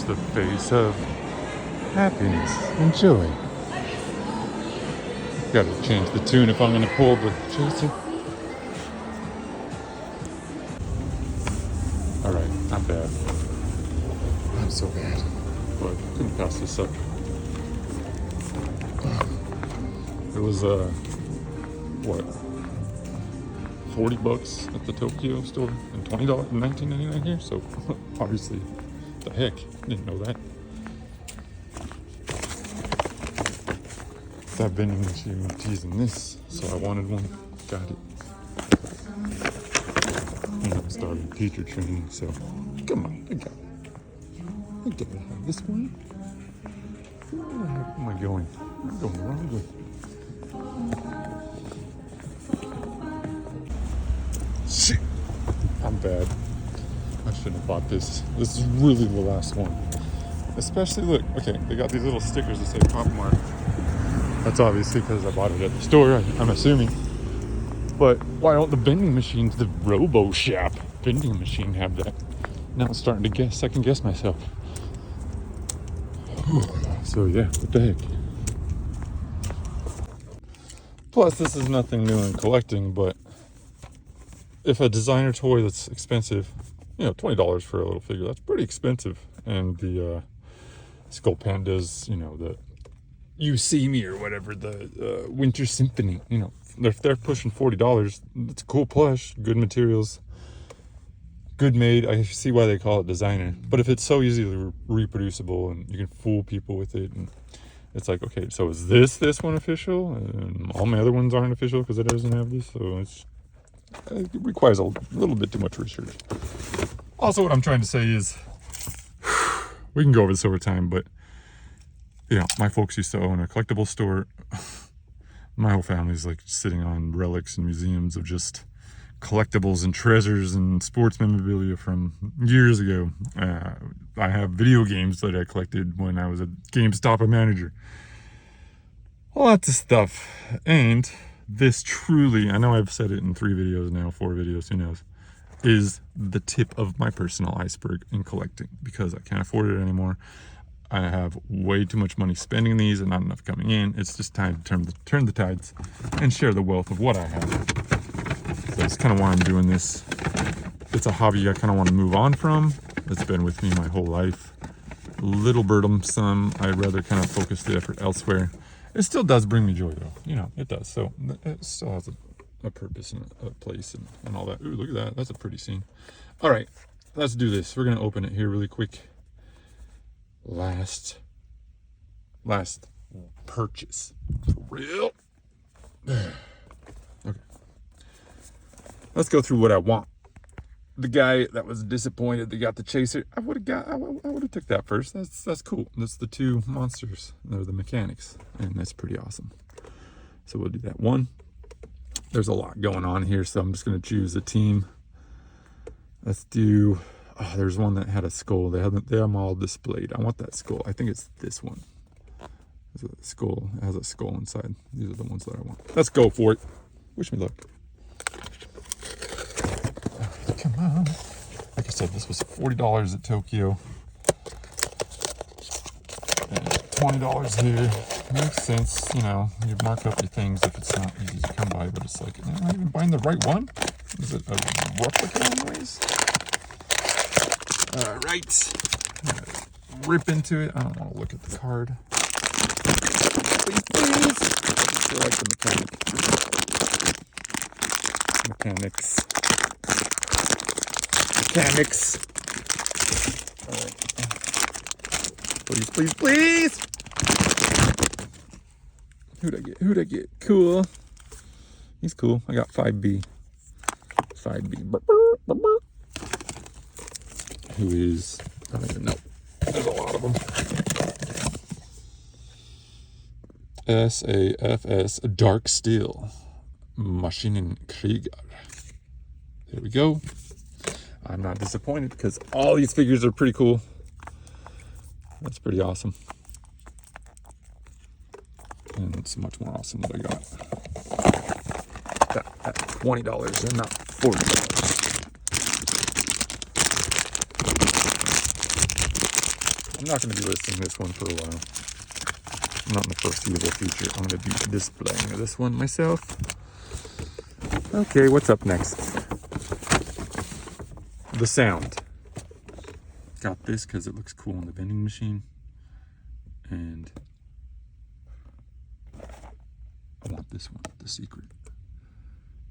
just the face of happiness and joy. Gotta change the tune if I'm gonna pull the chaser. Alright, not bad. I'm so bad. But couldn't pass this up. It was what? $40 at the Tokyo store and $20 in $19.99 here, so obviously the heck, didn't know that. That vending machine was teasing this, so I wanted one, got it. And I started teacher training, so come on, I gotta have this one. Where the heck am I going? I'm going the wrong way. Shit, I'm bad. I shouldn't have bought this. This is really the last one. Especially, look, okay, they got these little stickers that say Pop Mart. That's obviously because I bought it at the store, I'm assuming. But why don't the vending machines, the Robo Shop vending machine, have that? Now I'm starting to second guess myself. So yeah, what the heck? Plus, this is nothing new in collecting, but if a designer toy that's expensive, you know, $20 for a little figure, that's pretty expensive. And the Skull Pandas, you know, the You See Me or whatever, the Winter Symphony, you know, if they're pushing $40, it's a cool plush, good materials, good made. I see why they call it designer. But if it's so easily reproducible and you can fool people with it, and it's like, okay, so is this one official? And all my other ones aren't official because it doesn't have this, so it requires a little bit too much research. Also, what I'm trying to say is, we can go over this over time, but you know, my folks used to own a collectible store. My whole family's like sitting on relics and museums of just collectibles and treasures and sports memorabilia from years ago. I have video games that I collected when I was a GameStop manager. Lots of stuff. And this truly, I know I've said it in 3 videos now, 4 videos, who knows, is the tip of my personal iceberg in collecting because I can't afford it anymore. I have way too much money spending these and not enough coming in. It's just time to turn the tides and share the wealth of what I have. So that's kind of why I'm doing this. It's a hobby I kind of want to move on from. It's been with me my whole life. Little burdensome. I'd rather kind of focus the effort elsewhere. It still does bring me joy though. You know, it does. So it still has a purpose and a place and all that. Ooh, look at that. That's a pretty scene. All right, let's do this. We're going to open it here really quick. Last purchase. For real. Okay. Let's go through what I want. The guy that was disappointed that got the chaser, I would have took that first. That's cool. That's the 2 monsters. They're the mechanics, and that's pretty awesome. So we'll do that one. There's a lot going on here, so I'm just gonna choose a team. Let's do. Oh, there's one that had a skull. They have them all displayed. I want that skull. I think it's this one. It's a skull. It has a skull inside. These are the ones that I want. Let's go for it. Wish me luck. Come on. Like I said, this was $40 at Tokyo. And $20 here. Makes sense, you know. You mark up your things if it's not easy to come by, but it's like, am I even buying the right one? Is it a replica anyways? All right, rip into it. I don't want to look at the card. Please. I just like the mechanics. All right. Please. Who'd I get? Cool. He's cool. I got 5B. Who is, I don't even know. There's a lot of them. SAFS Dark Steel Maschinenkrieger. There we go. I'm not disappointed because all these figures are pretty cool. That's pretty awesome. And it's much more awesome that I got that at $20 and not $40. I'm not going to be listing this one for a while. Not in the foreseeable future. I'm going to be displaying this one myself. Okay, what's up next? The sound. Got this because it looks cool on the vending machine. And I want this one, the secret.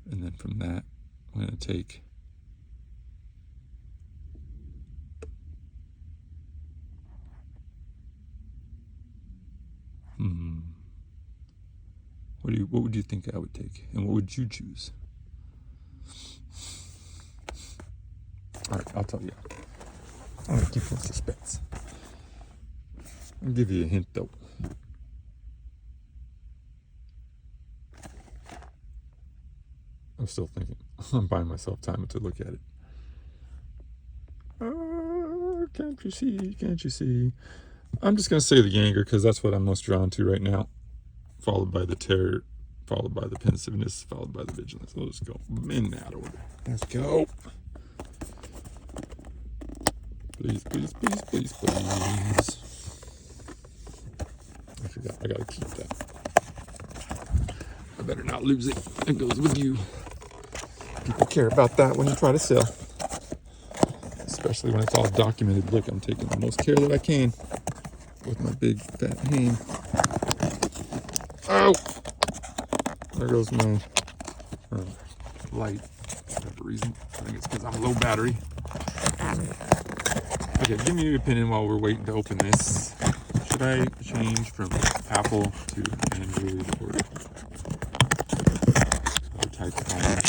And then from that, I'm going to take what would you think I would take? And what would you choose? All right, I'll tell you. I'm going to keep you in suspense. I'll give you a hint, though. I'm still thinking. I'm buying myself time to look at it. Can't you see? Can't you see? I'm just going to say the Yanger because that's what I'm most drawn to right now. Followed by the Terror, followed by the Pensiveness, followed by the Vigilance. We'll just go in that order. Let's go. Please, please, please, please, please. I forgot. I gotta keep that. I better not lose it. It goes with you. People care about that when you try to sell. Especially when it's all documented. Look, I'm taking the most care that I can with my big fat hand. Oh! There goes my light for whatever reason. I think it's because I'm low battery. Okay, give me your opinion while we're waiting to open this. Should I change from Apple to Android or type phone?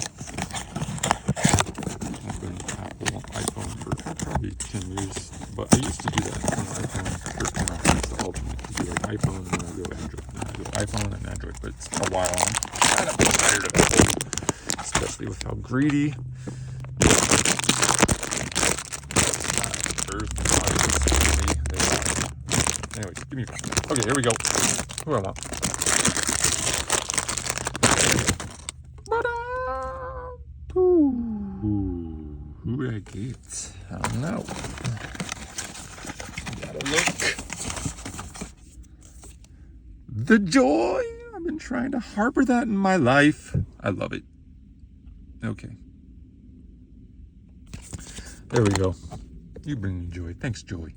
I've been Apple iPhone for probably 10 years, but I used to do that on the iPhone first when I was the ultimate. To do like iPhone and then I go Android. And then I go iPhone and Android, but it's a while on. I'm kind of tired of it, especially with how greedy Anyway, give me a okay, here we go. Who I want? Who would I get? I don't know. Gotta look. The joy! I've been trying to harbor that in my life. I love it. Okay. There we go. You bring me joy. Thanks, Joy.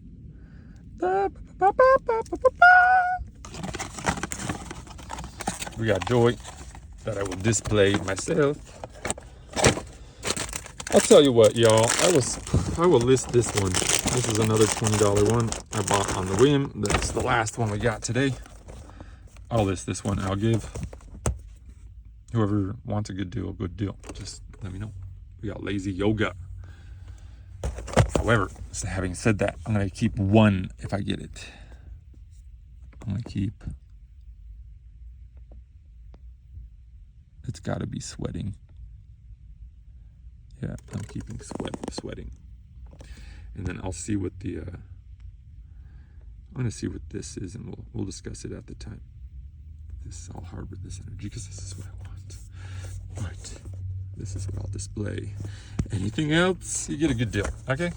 We got Joy that I will display myself. I'll tell you what, y'all. I will list this one. This is another $20 one I bought on the whim. That's the last one we got today. I'll list this one. I'll give whoever wants a good deal. Just let me know. We got Lazy Yoga. However, having said that, I'm going to keep one if I get it. I'm going to keep... It's got to be sweating. Yeah, I'm keeping sweating. And then I'll see what the... I'm going to see what this is, and we'll discuss it at the time. I'll harbor this energy because this is what I want. But this is what I'll display. Anything else, you get a good deal. Okay?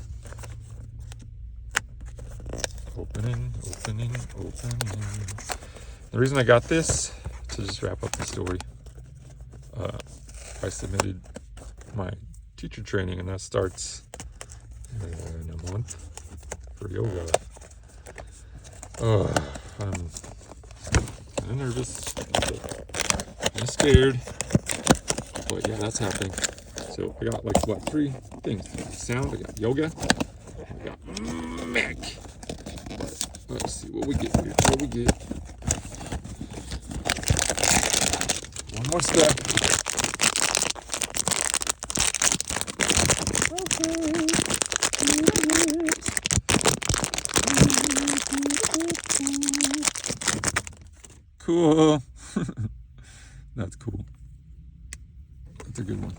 Opening. The reason I got this, to just wrap up the story, I submitted my teacher training, and that starts in a month for yoga. I'm kind of nervous, kind of scared, but yeah, that's happening. So I got like what, 3 things? I got sound, I got yoga, I got Mac. Let's see what we get here. What we get. One more step. Cool. That's cool. That's a good one.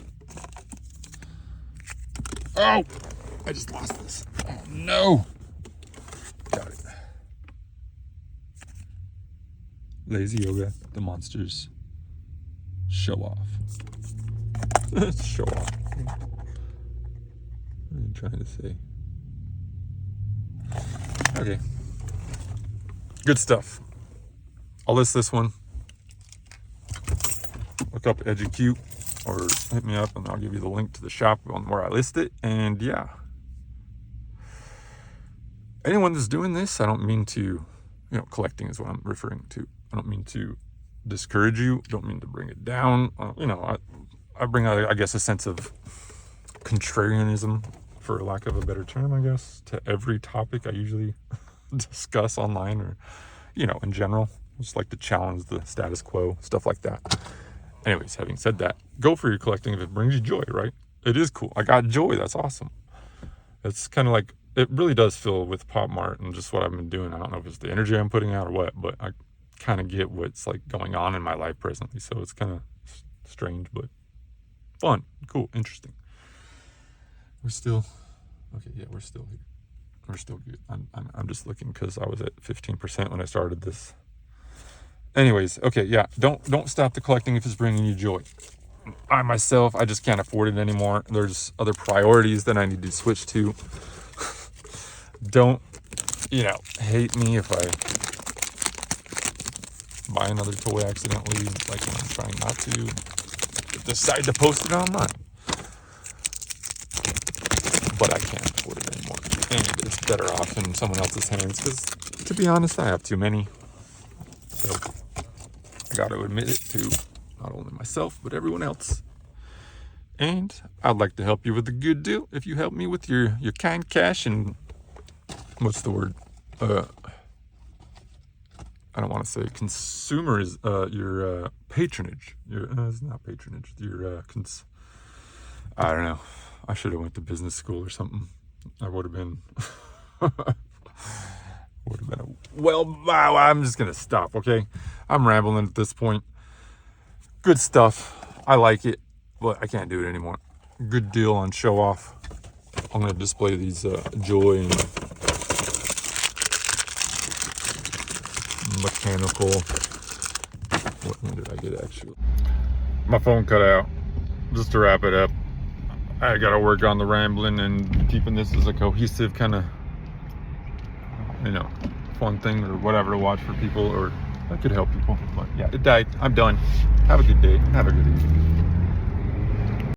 Oh! I just lost this. Oh no! Got it. Lazy Yoga, the monsters. Show off. Show off. What are you trying to say? Okay. Good stuff. I'll list this one. Look up EduCute or hit me up and I'll give you the link to the shop on where I list it. And yeah, anyone that's doing this, I don't mean to, collecting is what I'm referring to. I don't mean to discourage you. Don't mean to bring it down. I bring, I guess, a sense of contrarianism, for lack of a better term, I guess, to every topic I usually discuss online or, in general. Just like to challenge the status quo, stuff like that. Anyways, having said that, go for your collecting if it brings you joy, right? It is cool. I got joy. That's awesome. It's kind of like, it really does fill with Pop Mart and just what I've been doing. I don't know if it's the energy I'm putting out or what, but I kind of get what's like going on in my life presently. So it's kind of strange, but fun, cool, interesting. We're still, okay, yeah, we're still here. We're still good. I'm just looking because I was at 15% when I started this. Anyways, okay, yeah, don't stop the collecting if it's bringing you joy. I myself, I just can't afford it anymore. There's other priorities that I need to switch to. Don't, hate me if I buy another toy accidentally, like I'm trying not to. Decide to post it online. But I can't afford it anymore. And it's better off in someone else's hands because, to be honest, I have too many. So I got to admit it to not only myself, but everyone else. And I'd like to help you with a good deal if you help me with your kind cash and, what's the word? I don't want to say consumer is your patronage. It's not patronage. Your I don't know. I should have went to business school or something. I would have been. Wow. I'm just gonna stop. Okay, I'm rambling at this point. Good stuff. I like it, but I can't do it anymore. Good deal on show off. I'm gonna display these joy and mechanical. What one did I get actually? My phone cut out. Just to wrap it up, I gotta work on the rambling and keeping this as a cohesive kind of, fun thing or whatever to watch for people, or that could help people. But yeah, it died. I'm done. Have a good day. Have a good evening.